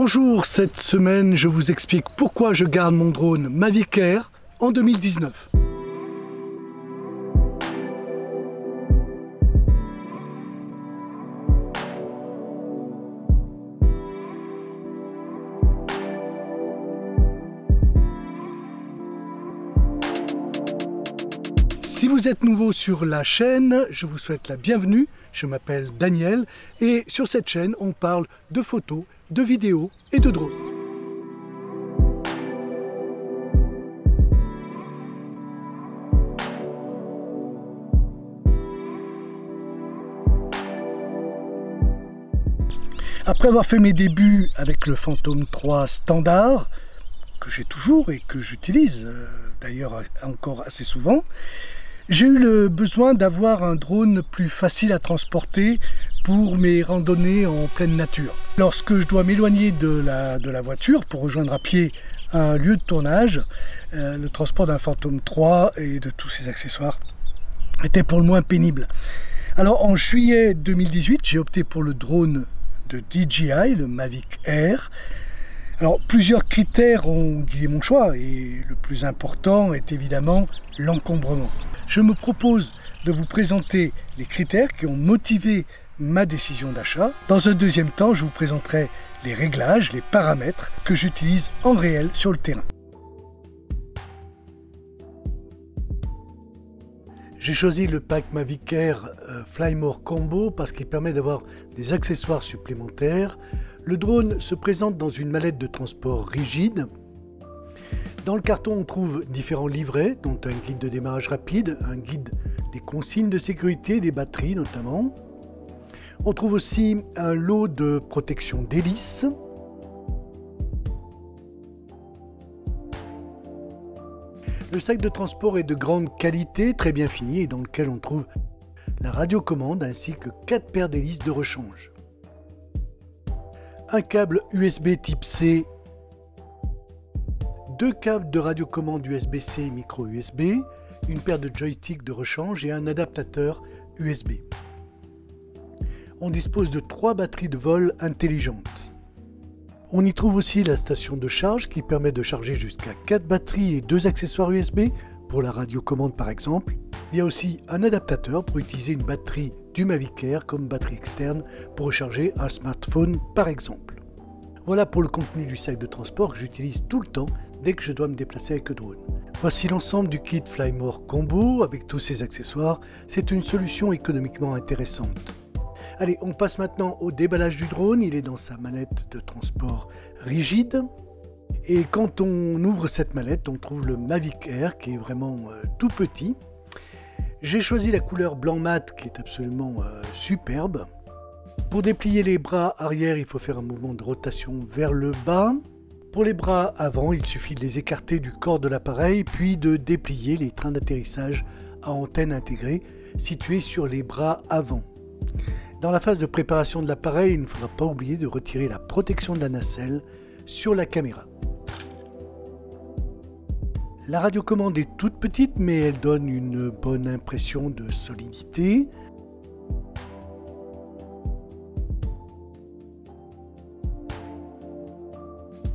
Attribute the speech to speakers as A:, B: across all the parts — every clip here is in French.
A: Bonjour, cette semaine je vous explique pourquoi je garde mon drone Mavic Air en 2019. Si vous êtes nouveau sur la chaîne, je vous souhaite la bienvenue. Je m'appelle Daniel et sur cette chaîne, on parle de photos, de vidéos et de drones. Après avoir fait mes débuts avec le Phantom 3 standard, que j'ai toujours et que j'utilise d'ailleurs encore assez souvent, j'ai eu le besoin d'avoir un drone plus facile à transporter pour mes randonnées en pleine nature. Lorsque je dois m'éloigner de la voiture pour rejoindre à pied un lieu de tournage, le transport d'un Phantom 3 et de tous ses accessoires était pour le moins pénible. Alors en juillet 2018, j'ai opté pour le drone de DJI, le Mavic Air. Alors plusieurs critères ont guidé mon choix et le plus important est évidemment l'encombrement. Je me propose de vous présenter les critères qui ont motivé ma décision d'achat. Dans un deuxième temps, je vous présenterai les réglages, les paramètres que j'utilise en réel sur le terrain. J'ai choisi le pack Mavic Air Fly More Combo parce qu'il permet d'avoir des accessoires supplémentaires. Le drone se présente dans une mallette de transport rigide. Dans le carton, on trouve différents livrets, dont un guide de démarrage rapide, un guide des consignes de sécurité, des batteries notamment. On trouve aussi un lot de protection d'hélice. Le sac de transport est de grande qualité, très bien fini, et dans lequel on trouve la radiocommande ainsi que 4 paires d'hélices de rechange. Un câble USB type C, 2 câbles de radiocommande USB-C micro USB, une paire de joysticks de rechange et un adaptateur USB. On dispose de 3 batteries de vol intelligentes. On y trouve aussi la station de charge qui permet de charger jusqu'à 4 batteries et 2 accessoires USB, pour la radiocommande par exemple. Il y a aussi un adaptateur pour utiliser une batterie du Mavic Air comme batterie externe pour recharger un smartphone par exemple. Voilà pour le contenu du sac de transport que j'utilise tout le temps dès que je dois me déplacer avec le drone. Voici l'ensemble du kit Fly More Combo avec tous ses accessoires. C'est une solution économiquement intéressante. Allez, on passe maintenant au déballage du drone. Il est dans sa mallette de transport rigide. Et quand on ouvre cette mallette, on trouve le Mavic Air qui est vraiment tout petit. J'ai choisi la couleur blanc mat qui est absolument superbe. Pour déplier les bras arrière, il faut faire un mouvement de rotation vers le bas. Pour les bras avant, il suffit de les écarter du corps de l'appareil, puis de déplier les trains d'atterrissage à antenne intégrée situés sur les bras avant. Dans la phase de préparation de l'appareil, il ne faudra pas oublier de retirer la protection de la nacelle sur la caméra. La radiocommande est toute petite, mais elle donne une bonne impression de solidité.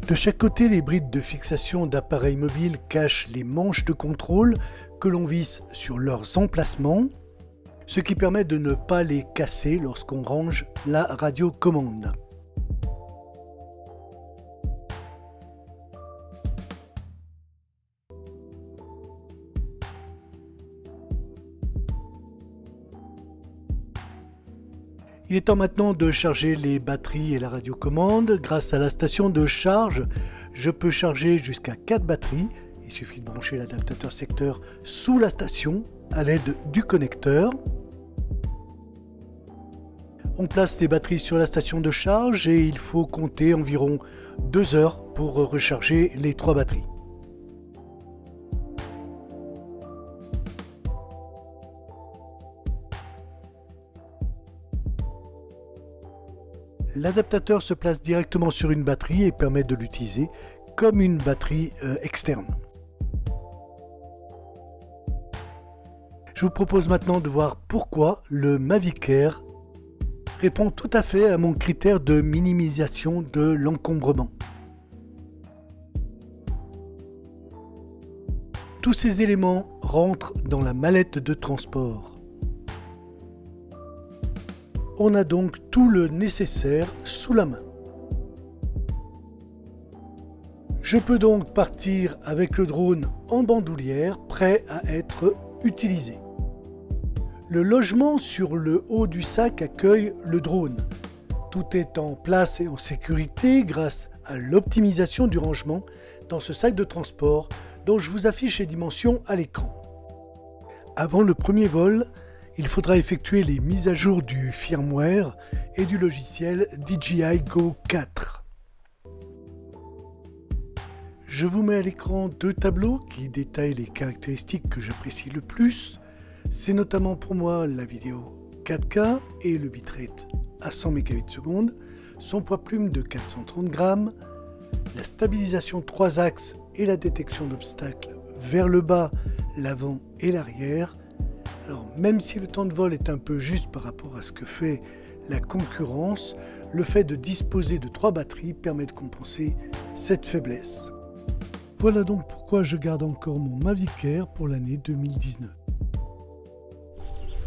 A: De chaque côté, les brides de fixation d'appareils mobiles cachent les manches de contrôle que l'on visse sur leurs emplacements, ce qui permet de ne pas les casser lorsqu'on range la radiocommande. Il est temps maintenant de charger les batteries et la radiocommande. Grâce à la station de charge, je peux charger jusqu'à 4 batteries. Il suffit de brancher l'adaptateur secteur sous la station à l'aide du connecteur. On place les batteries sur la station de charge et il faut compter environ 2 heures pour recharger les 3 batteries. L'adaptateur se place directement sur une batterie et permet de l'utiliser comme une batterie externe. Je vous propose maintenant de voir pourquoi le Mavic Air répond tout à fait à mon critère de minimisation de l'encombrement. Tous ces éléments rentrent dans la mallette de transport. On a donc tout le nécessaire sous la main. Je peux donc partir avec le drone en bandoulière, prêt à être utilisé. Le logement sur le haut du sac accueille le drone. Tout est en place et en sécurité grâce à l'optimisation du rangement dans ce sac de transport dont je vous affiche les dimensions à l'écran. Avant le premier vol, il faudra effectuer les mises à jour du firmware et du logiciel DJI Go 4. Je vous mets à l'écran deux tableaux qui détaillent les caractéristiques que j'apprécie le plus. C'est notamment pour moi la vidéo 4K et le bitrate à 100 Mbps, son poids plume de 430 grammes, la stabilisation 3 axes et la détection d'obstacles vers le bas, l'avant et l'arrière. Alors même si le temps de vol est un peu juste par rapport à ce que fait la concurrence, le fait de disposer de 3 batteries permet de compenser cette faiblesse. Voilà donc pourquoi je garde encore mon Mavic Air pour l'année 2019.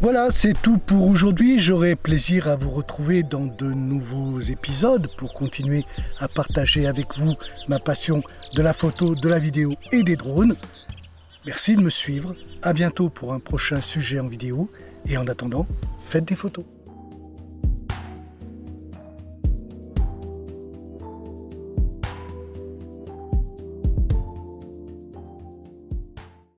A: Voilà, c'est tout pour aujourd'hui. J'aurai plaisir à vous retrouver dans de nouveaux épisodes pour continuer à partager avec vous ma passion de la photo, de la vidéo et des drones. Merci de me suivre. À bientôt pour un prochain sujet en vidéo. Et en attendant, faites des photos.